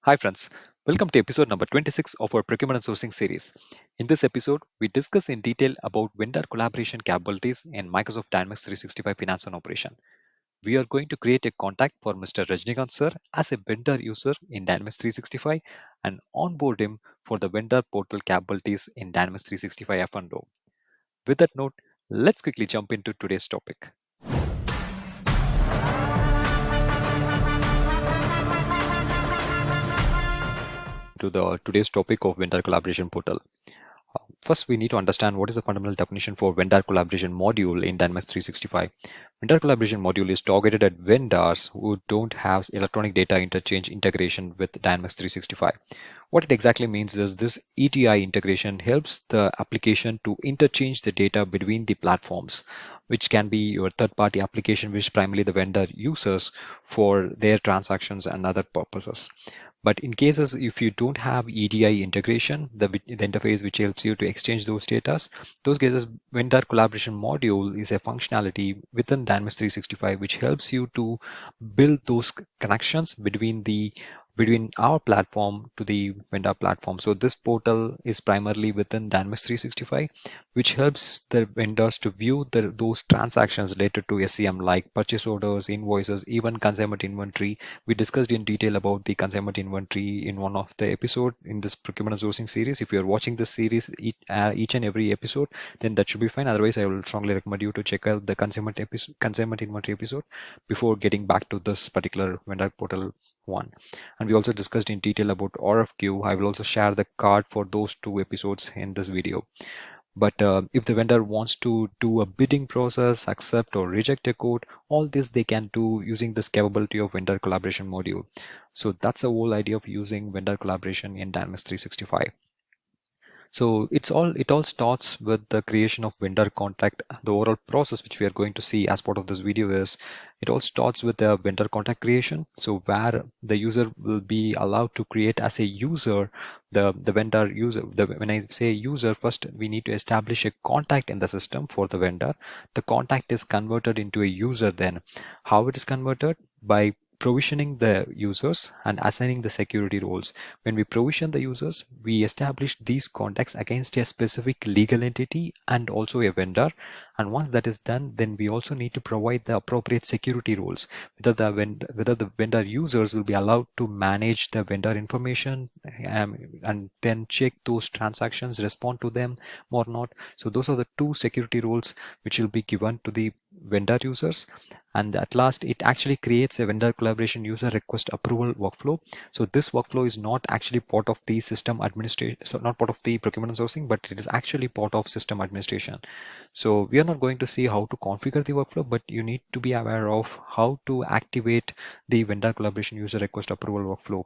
Hi friends, welcome to episode number 26 of our procurement and sourcing series. In this episode, we discuss in detail about vendor collaboration capabilities in Microsoft Dynamics 365 Finance and Operation. We are going to create a contact for Mr. Rajnikant sir as a vendor user in Dynamics 365 and onboard him for the vendor portal capabilities in Dynamics 365 F&O. With that note, let's quickly jump into today's topic. To the today's topic of vendor collaboration portal. First, we need to understand what is the fundamental definition for vendor collaboration module in Dynamics 365. Vendor collaboration module is targeted at vendors who don't have electronic data interchange integration with Dynamics 365. What it exactly means is this ETI integration helps the application to interchange the data between the platforms, which can be your third-party application, which primarily the vendor uses for their transactions and other purposes. But in cases if you don't have EDI integration, the interface which helps you to exchange those data, those cases vendor collaboration module is a functionality within Dynamics 365 which helps you to build those connections between our platform to the vendor platform. So this portal is primarily within Dynamics 365, which helps the vendors to view those transactions related to SCM like purchase orders, invoices, even consignment inventory. We discussed in detail about the consignment inventory in one of the episode in this procurement and sourcing series. If you're watching this series each and every episode, then that should be fine. Otherwise, I will strongly recommend you to check out the consignment inventory episode before getting back to this particular vendor portal one. And we also discussed in detail about RFQ. I will also share the card for those two episodes in this video. But if the vendor wants to do a bidding process, accept or reject a quote, all this they can do using this capability of vendor collaboration module. So that's the whole idea of using vendor collaboration in Dynamics 365. So it all starts with the creation of vendor contact. The overall process which we are going to see as part of this video is it all starts with the vendor contact creation. So where the user will be allowed to create as a user the vendor user. When I say user, first we need to establish a contact in the system for the vendor. The contact is converted into a user. Then how it is converted? By provisioning the users and assigning the security roles. When we provision the users, we establish these contacts against a specific legal entity and also a vendor. And once that is done, then we also need to provide the appropriate security roles, whether the vendor users will be allowed to manage the vendor information and then check those transactions, respond to them or not. So those are the two security roles which will be given to the vendor users. And at last, it actually creates a vendor collaboration user request approval workflow. So this workflow is not actually part of the system administration, so not part of the procurement and sourcing, but it is actually part of system administration. So we are not going to see how to configure the workflow, but you need to be aware of how to activate the vendor collaboration user request approval workflow.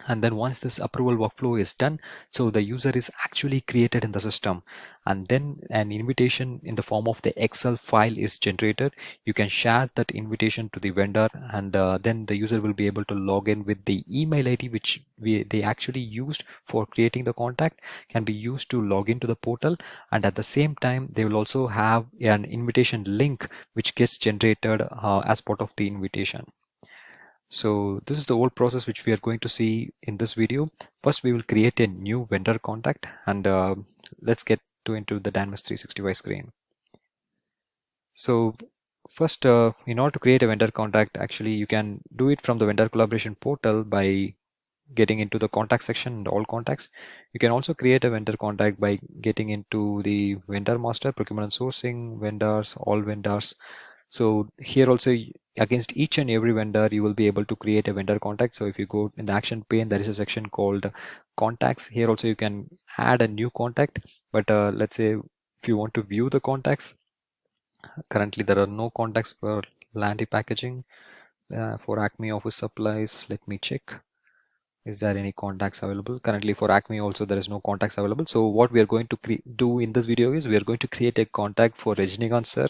And then once this approval workflow is done, so the user is actually created in the system, and then an invitation in the form of the Excel file is generated. You can share that invitation to the vendor, and then the user will be able to log in with the email ID which they actually used for creating the contact, can be used to log into the portal. And at the same time, they will also have an invitation link which gets generated as part of the invitation. So this is the whole process which we are going to see in this video. First, we will create a new vendor contact, and let's get into the Dynamics 365 screen. So first, in order to create a vendor contact, actually you can do it from the vendor collaboration portal by getting into the contact section and all contacts. You can also create a vendor contact by getting into the vendor master, procurement and sourcing, vendors, all vendors. So here also against each and every vendor, you will be able to create a vendor contact. So if you go in the action pane, there is a section called contacts. Here also you can add a new contact, but let's say if you want to view the contacts, currently there are no contacts for Landy packaging. For Acme office supplies, let me check. Is there any contacts available? Currently for Acme also there is no contacts available. So what we are going to do in this video is we are going to create a contact for Rajnikant sir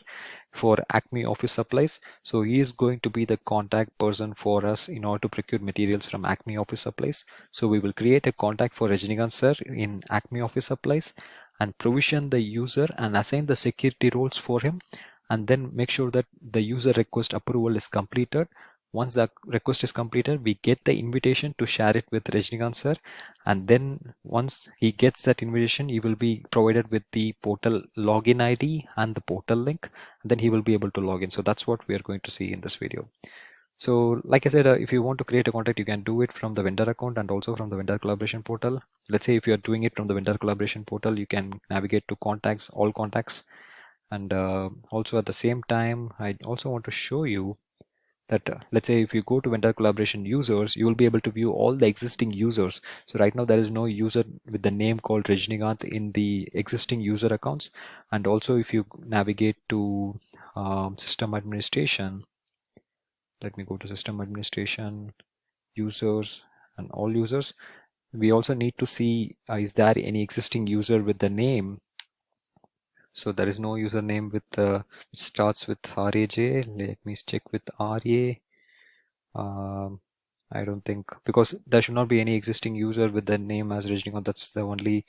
for Acme office supplies. So he is going to be the contact person for us in order to procure materials from Acme office supplies. So we will create a contact for Rajnikant sir in Acme office supplies and provision the user and assign the security roles for him, and then make sure that the user request approval is completed. Once the request is completed, we get the invitation to share it with Rajnikant sir, and then once he gets that invitation, he will be provided with the portal login ID and the portal link, and then he will be able to log in. So that's what we are going to see in this video. So like I said, if you want to create a contact, you can do it from the vendor account and also from the vendor collaboration portal. Let's say if you're doing it from the vendor collaboration portal, you can navigate to contacts, all contacts. And also at the same time, I also want to show you that let's say if you go to vendor collaboration users, you will be able to view all the existing users. So right now there is no user with the name called Rajnikant in the existing user accounts. And also if you navigate to system administration, let me go to system administration, users, and all users. We also need to see is there any existing user with the name. So there is no username with which starts with RAJ. Let me check with RA. I don't think, because there should not be any existing user with the name as Rajnikant. That's the only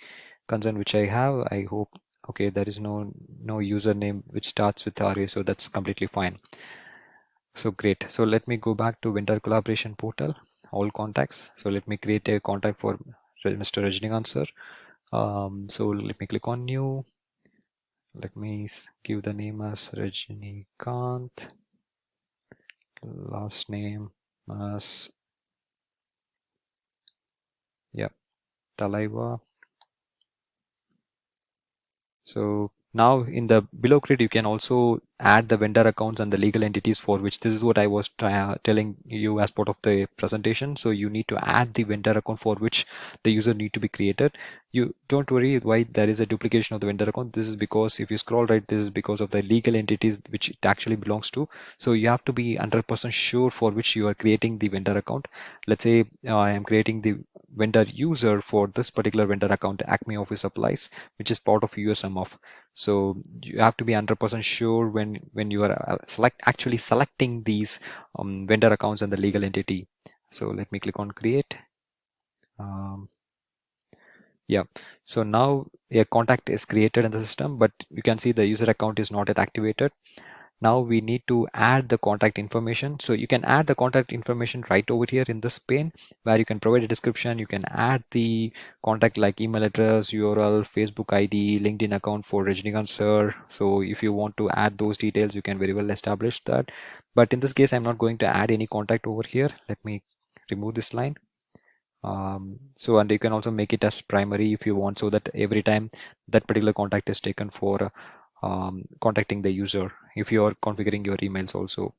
concern which I have. I hope, okay, there is no username which starts with RA, so that's completely fine. So great. So let me go back to vendor collaboration portal, all contacts. So let me create a contact for Mr. Rajnikant sir. So let me click on new. Let me give the name as Rajnikant. Last name as, yeah, Talaiva. So now in the below grid, you can also add the vendor accounts and the legal entities for which this is what I was telling you as part of the presentation. So you need to add the vendor account for which the user need to be created. You don't worry why there is a duplication of the vendor account. This is because if you scroll right, this is because of the legal entities which it actually belongs to. So you have to be 100% sure for which you are creating the vendor account. Let's say I am creating the vendor user for this particular vendor account, Acme Office Supplies, which is part of USMF. So you have to be 100% sure when you are actually selecting these vendor accounts and the legal entity. So let me click on create. Yeah, so now a contact is created in the system, but you can see the user account is not yet activated. Now we need to add the contact information. So you can add the contact information right over here in this pane, where you can provide a description. You can add the contact like email address, URL, Facebook ID, LinkedIn account for Rajnikant sir. So if you want to add those details, you can very well establish that. But in this case, I'm not going to add any contact over here. Let me remove this line. So and you can also make it as primary if you want, so that every time that particular contact is taken for contacting the user, if you are configuring your emails also.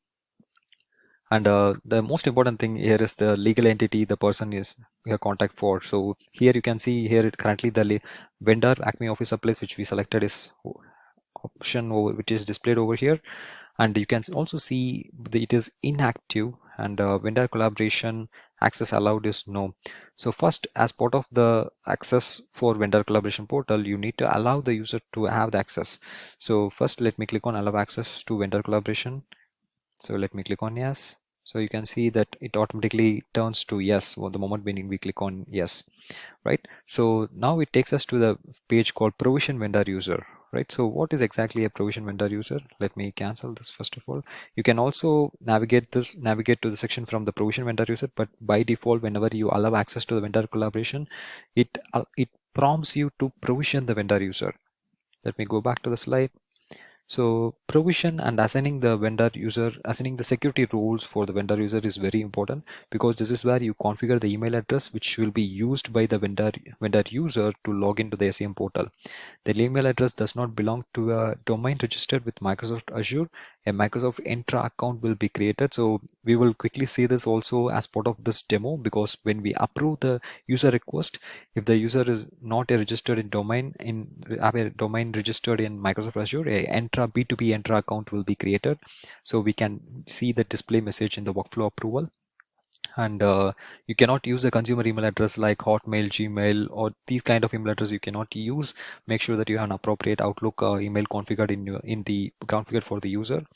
And the most important thing here is the legal entity the person is your contact for. So here you can see here currently the vendor Acme Office Supplies which we selected is option over, which is displayed over here. And you can also see that it is inactive, and vendor collaboration access allowed is no. So first, as part of the access for vendor collaboration portal, you need to allow the user to have the access. So first let me click on allow access to vendor collaboration. So let me click on yes. So you can see that it automatically turns to yes the moment when we click on yes, right? So now it takes us to the page called provision vendor user, right? So what is exactly a provision vendor user? Let me cancel this first of all. You can also navigate to the section from the provision vendor user, but by default, whenever you allow access to the vendor collaboration, it prompts you to provision the vendor user. Let me go back to the slide. So provision and assigning the security rules for the vendor user is very important, because this is where you configure the email address which will be used by the vendor user to log into the SAM portal. The email address does not belong to a domain registered with Microsoft Azure. A Microsoft Entra account will be created. So we will quickly see this also as part of this demo, because when we approve the user request, if the user is not a registered in domain have a domain registered in Microsoft Azure, a Entra B2B Entra account will be created. So we can see the display message in the workflow approval. And you cannot use a consumer email address like Hotmail, Gmail, or these kind of email address you cannot use. Make sure that you have an appropriate Outlook email configured in the configured for the user.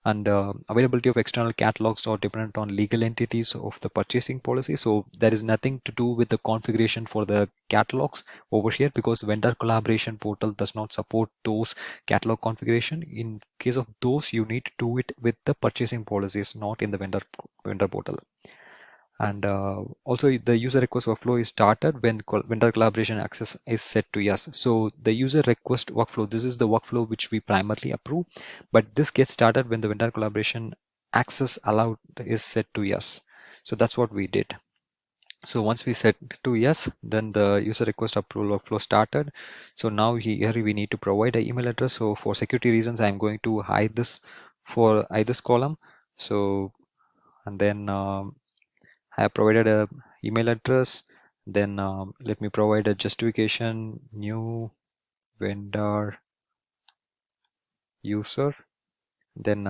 And availability of external catalogs are dependent on legal entities of the purchasing policy. So there is nothing to do with the configuration for the catalogs over here, because vendor collaboration portal does not support those catalog configuration. In case of those, you need to do it with the purchasing policies, not in the vendor portal. And also the user request workflow is started when vendor collaboration access is set to yes. So the user request workflow, this is the workflow which we primarily approve, but this gets started when the vendor collaboration access allowed is set to yes. So that's what we did. So once we set to yes, then the user request approval workflow started. So now here we need to provide an email address. So for security reasons, I'm going to hide this column. So, and then I have provided a email address. Then let me provide a justification, new vendor user. Then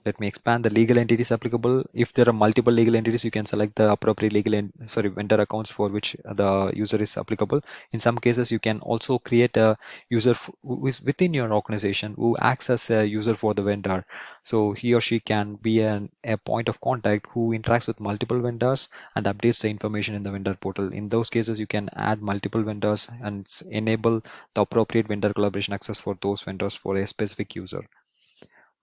let me expand the legal entities applicable. If there are multiple legal entities, you can select the appropriate vendor accounts for which the user is applicable. In some cases, you can also create a user who is within your organization who acts as a user for the vendor. So he or she can be a point of contact who interacts with multiple vendors and updates the information in the vendor portal. In those cases, you can add multiple vendors and enable the appropriate vendor collaboration access for those vendors for a specific user.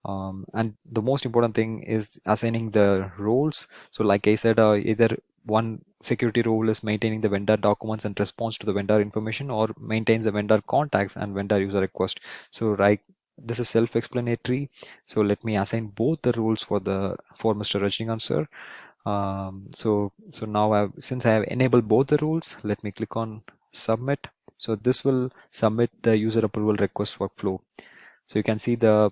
And the most important thing is assigning the roles. So like I said, either one security role is maintaining the vendor documents and response to the vendor information, or maintains the vendor contacts and vendor user request. So right, this is self-explanatory. So let me assign both the roles for Mr. Rajnikant sir. So now since I have enabled both the rules, let me click on submit. So this will submit the user approval request workflow. So you can see the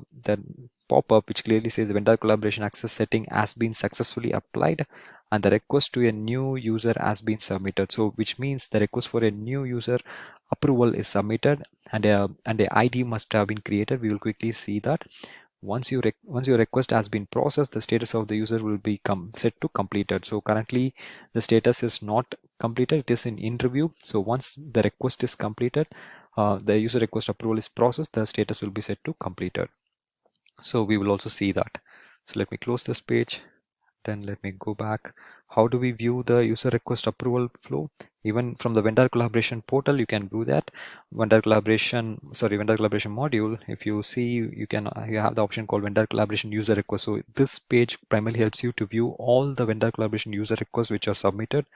pop-up which clearly says vendor collaboration access setting has been successfully applied and the request to a new user has been submitted. So which means the request for a new user approval is submitted, and a ID must have been created. We will quickly see that. Once your request has been processed, the status of the user will be set to completed. So currently the status is not completed, it is in review. So once the request is completed, the user request approval is processed, the status will be set to completed. So we will also see that. So let me close this page. Then let me go back. How do we view the user request approval flow? Even from the vendor collaboration portal, you can do that. Vendor collaboration module. If you see, you have the option called vendor collaboration user request. So this page primarily helps you to view all the vendor collaboration user requests which are submitted.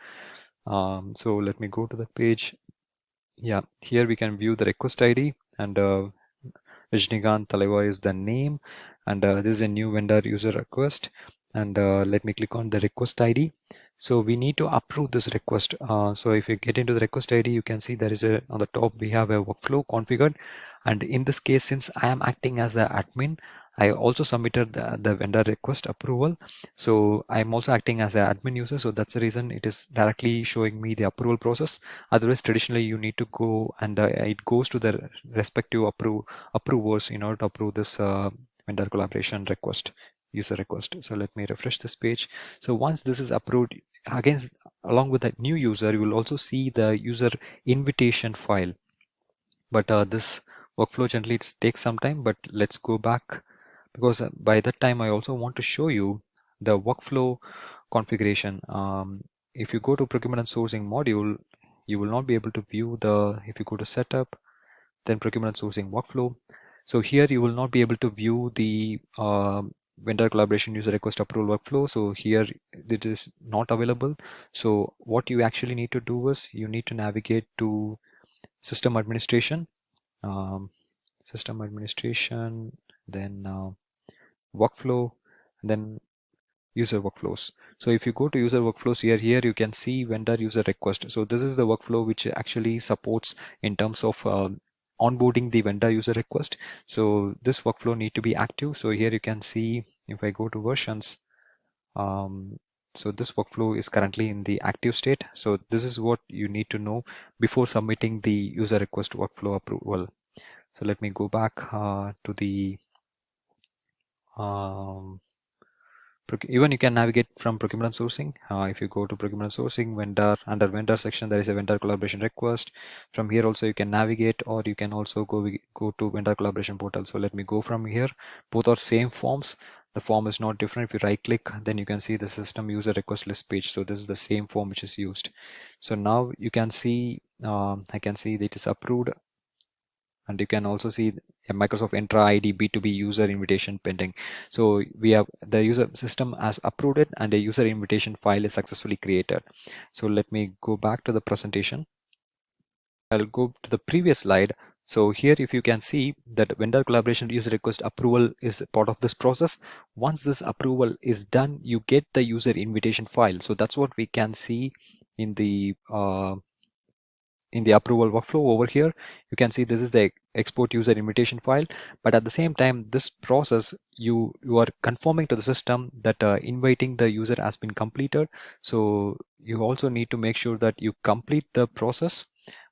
So let me go to the page. Yeah, here we can view the request ID, and Rajnikant Taleva is the name, and this is a new vendor user request. And let me click on the request ID. So we need to approve this request. So if you get into the request ID, you can see there is on the top we have a workflow configured, and in this case, since I am acting as the admin, I also submitted the vendor request approval. So I'm also acting as an admin user. So that's the reason it is directly showing me the approval process. Otherwise, traditionally you need to go and it goes to the respective approvers in order to approve this vendor collaboration user request. So let me refresh this page. So once this is approved, again, along with the new user, you will also see the user invitation file. But this workflow generally takes some time, but let's go back, because by that time I also want to show you the workflow configuration. If you go to procurement and sourcing module, you will not be able to view if you go to setup, then procurement and sourcing workflow. So here you will not be able to view the vendor collaboration user request approval workflow. So here it is not available. So what you actually need to do is you need to navigate to system administration, um, then workflow, then user workflows. So if you go to user workflows here you can see vendor user request. So this is the workflow which actually supports in terms of onboarding the vendor user request. So this workflow need to be active. So here you can see, if I go to versions, so this workflow is currently in the active state. So this is what you need to know before submitting the user request workflow approval. So let me go back to the even you can navigate from procurement sourcing. If you go to procurement sourcing vendor, under vendor section, there is a vendor collaboration request. From here also you can navigate, or you can also go to vendor collaboration portal. So let me go from here. Both are same forms. the form is not different. If you right click, then you can see the system user request list page. So this is the same form which is used. So now you can see, I can see that it is approved, and you can also see a Microsoft Entra ID B2B user invitation pending. So we have the user system has approved it, and a user invitation file is successfully created. So let me go back to the presentation. I'll go to the previous slide. So here, if you can see that vendor collaboration user request approval is part of this process. Once this approval is done, you get the user invitation file. So that's what we can see in the approval workflow over here. You can see this is the export user invitation file, but at the same time, this process, you are confirming to the system that inviting the user has been completed. So you also need to make sure that you complete the process,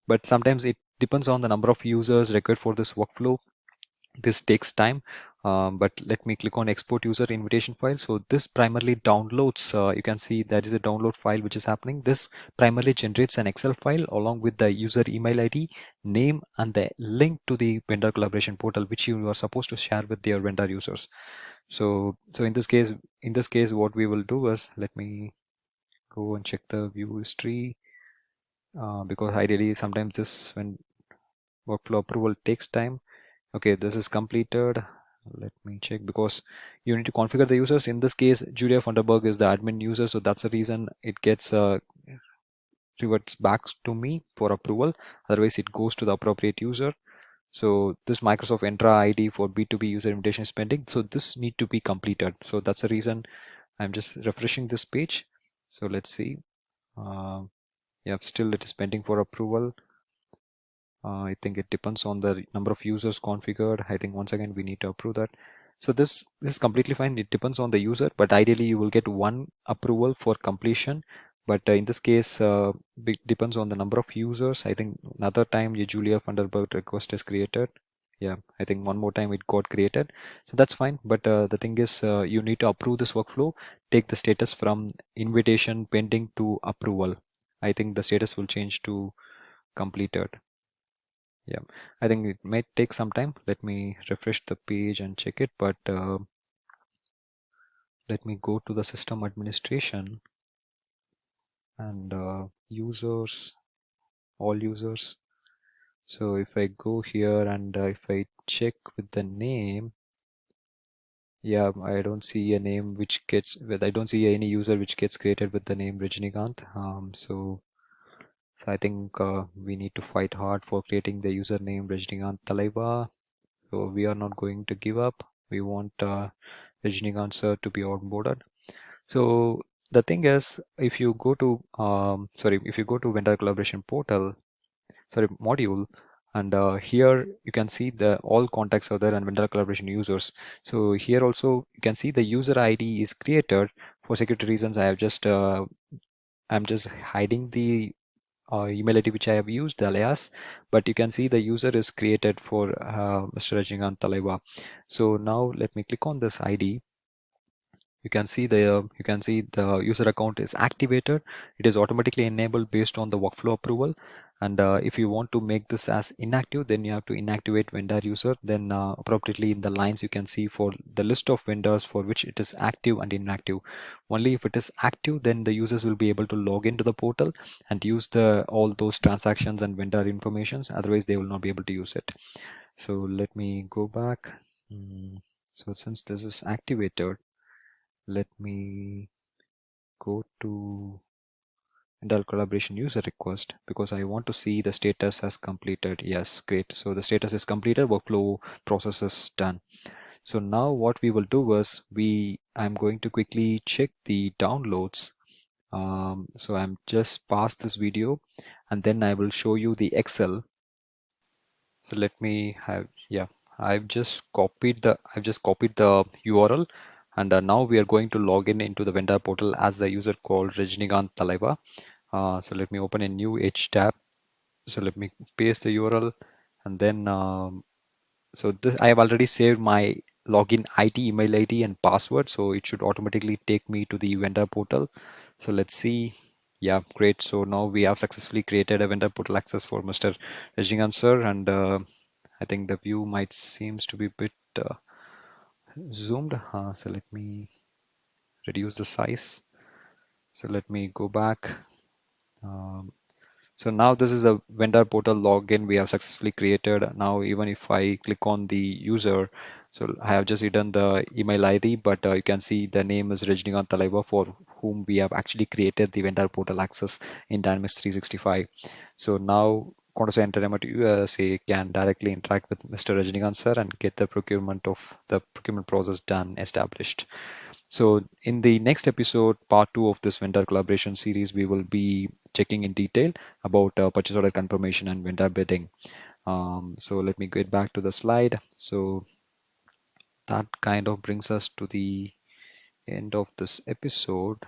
but sometimes it depends on the number of users required for this workflow. This takes time, but let me click on export user invitation file. So this primarily downloads, you can see that is a download file which is happening. This primarily generates an Excel file along with the user email ID, name, and the link to the vendor collaboration portal which you are supposed to share with your vendor users. So in this case what we will do is, let me go and check the view history, because ideally sometimes this when workflow approval takes time. Okay, this is completed. Let me check, because you need to configure the users. In this case, Julia Funderburg is the admin user, so that's the reason it gets reverts back to me for approval. Otherwise, it goes to the appropriate user. So this Microsoft Entra ID for B2B user invitation is pending. So this need to be completed. So that's the reason I'm just refreshing this page. So let's see. Yeah, still it is pending for approval. I think it depends on the number of users configured. I think once again we need to approve that. So this is completely fine. It depends on the user, but ideally you will get one approval for completion. But in this case, it depends on the number of users. I think another time your Julia Thunderbird request is created. Yeah, I think one more time it got created. So that's fine. But the thing is, you need to approve this workflow. Take the status from invitation pending to approval. I think the status will change to completed. Yeah, I think it may take some time. Let me refresh the page and check it, but let me go to the system administration and users, all users. So if I go here and if I check with the name, yeah, I don't see a name which gets with, I don't see any user which gets created with the name Rajnikant. So I think we need to fight hard for creating the username Rajnikant Talaiba. So we are not going to give up. We want Rajnikant sir to be onboarded. So the thing is, if you go to if you go to vendor collaboration portal, module, and here you can see the all contacts are there and vendor collaboration users. So here also you can see the user ID is created. For security reasons, I'm just hiding the email ID which I have used, the alias, but you can see the user is created for Mr. Rajnikant Talaiba. So now let me click on this ID. You can see the user account is activated. It is automatically enabled based on the workflow approval. And if you want to make this as inactive, then you have to inactivate vendor user. Then appropriately in the lines you can see for the list of vendors for which it is active and inactive. Only if it is active, then the users will be able to log into the portal and use the all those transactions and vendor informations. Otherwise, they will not be able to use it. So let me go back. So since this is activated, let me go to Indel collaboration user request, because I want to see the status has completed. Yes, great. So the status is completed, workflow process is done. So now what we will do is I'm going to quickly check the downloads. So I'm just past this video and then I will show you the Excel. So let me have, yeah, I've just copied the URL, and now we are going to log in into the vendor portal as the user called Rajnikant Talaiba. So let me open a new H tab. So let me paste the URL, and then so this I have already saved my login ID, email ID, and password. So it should automatically take me to the vendor portal. So let's see. Yeah, great. So now we have successfully created a vendor portal access for Mr. Rajnikant sir, and I think the view might seems to be a bit zoomed. So let me reduce the size. So let me go back. Um, So now this is a vendor portal login we have successfully created. Now, even if I click on the user, so I have just hidden the email ID, but you can see the name is Rajnikant Talaiba, for whom we have actually created the vendor portal access in Dynamics 365. So now Contoso Entertainment USA can directly interact with Mr. Rajnikant sir and get the procurement process done, established. So in the next episode, part 2 of this vendor collaboration series, we will be checking in detail about purchase order confirmation and vendor bidding. So let me get back to the slide. So that kind of brings us to the end of this episode.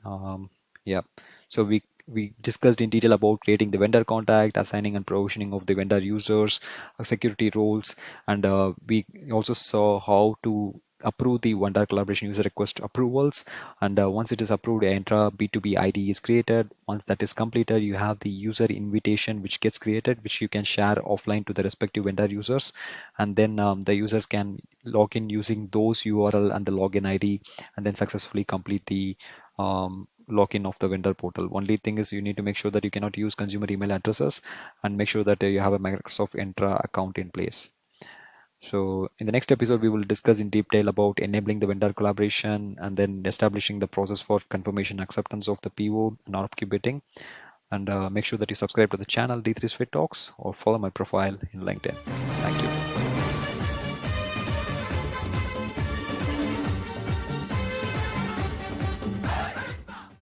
Um, yeah, so we discussed in detail about creating the vendor contact, assigning and provisioning of the vendor users, security roles, and we also saw how to approve the vendor collaboration user request approvals. And once it is approved, Entra B2B ID is created. Once that is completed, you have the user invitation which gets created, which you can share offline to the respective vendor users, and then the users can log in using those URL and the login ID, and then successfully complete the login of the vendor portal. Only thing is you need to make sure that you cannot use consumer email addresses, and make sure that you have a Microsoft Entra account in place. So in the next episode, we will discuss in detail about enabling the vendor collaboration and then establishing the process for confirmation acceptance of the PO and RFQ bidding. And make sure that you subscribe to the channel D3 Sweet Talks or follow my profile in LinkedIn. Thank you.